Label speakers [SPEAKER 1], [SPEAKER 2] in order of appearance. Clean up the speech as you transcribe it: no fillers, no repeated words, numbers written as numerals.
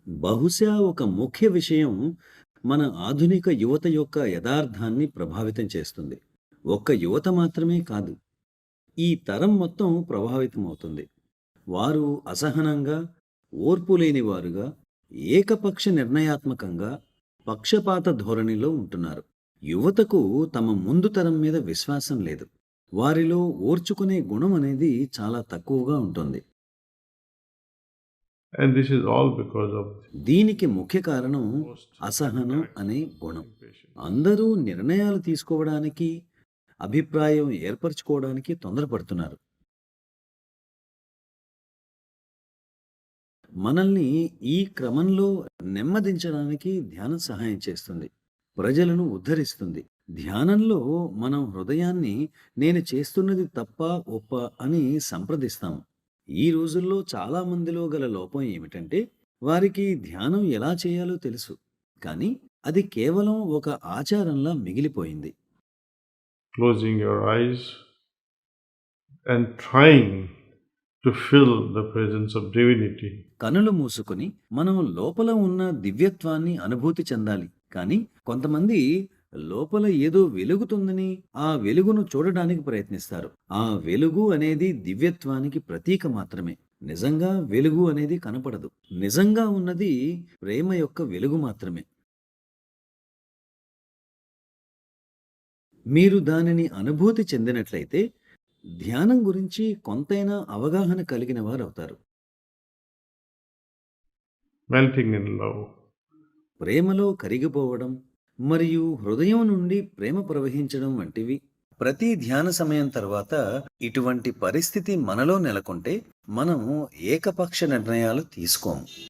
[SPEAKER 1] బహుశా ఒక ముఖ్య విషయం మన ఆధునిక యువత యొక్క యథార్థాన్ని ప్రభావితం చేస్తుంది. ఒక్క యువత మాత్రమే కాదు. ఈ తరం మొత్తం ప్రభావితమవుతుంది. వారు అసహనంగా, ఓర్పు లేని వారుగా, ఏకపక్ష నిర్ణయాత్మకంగా, పక్షపాత ధోరణిలో ఉంటున్నారు. యువతకు తమ ముందు తరం మీద విశ్వాసం లేదు. వారిలో ఓర్చుకునే గుణం అనేది చాలా తక్కువగా ఉంటుంది.
[SPEAKER 2] And this is all because of
[SPEAKER 1] దీనికి ముఖ్య కారణం
[SPEAKER 2] most
[SPEAKER 1] అసహనం అనే గుణం.
[SPEAKER 2] impatience.
[SPEAKER 1] అందరూ నిర్ణయాలు తీసుకోవడానికి, అభిప్రాయం ఏర్పరచుకోవడానికి తొందరపడుతున్నారు. మనల్ని ఈ క్రమంలో నెమ్మదించడానికి ధ్యానం సహాయం చేస్తుంది. ప్రజలను ఉద్ధరిస్తుంది. ధ్యానంలో మనం హృదయాన్ని నేను చేస్తున్నది తప్పా, ఒప్పా అని సంప్రదిస్తాము. ఈ రోజుల్లో చాలా మందిలో గల లోపం ఏమిటంటే, వారికి ధ్యానం ఎలా చేయాలో తెలుసు. కానీ అది కేవలం ఒక ఆచారంలా మిగిలిపోయింది.
[SPEAKER 2] Closing your eyes and trying to feel the presence of divinity.
[SPEAKER 1] కనులు మూసుకొని మనం లోపల ఉన్న దివ్యత్వాన్ని అనుభూతి చెందాలి. కానీ కొంతమంది లోపల ఏదో వెలుగుతుందని ఆ వెలుగును చూడడానికి ప్రయత్నిస్తారు. ఆ వెలుగు అనేది దివ్యత్వానికి ప్రతీక మాత్రమే. నిజంగా వెలుగు అనేది కనపడదు. నిజంగా ఉన్నది ప్రేమ యొక్క వెలుగు మాత్రమే. మీరు దానిని అనుభూతి చెందినట్లయితే ధ్యానం గురించి కొంతైనా అవగాహన కలిగిన వారవుతారు.
[SPEAKER 2] Melting in love.
[SPEAKER 1] ప్రేమలో కరిగిపోవడం మరియు హృదయం నుండి ప్రేమ ప్రవహించడం వంటివి. ప్రతి ధ్యాన సమయం తర్వాత ఇటువంటి పరిస్థితి మనలో నెలకొంటే మనం ఏకపక్ష నిర్ణయాలు తీసుకోము.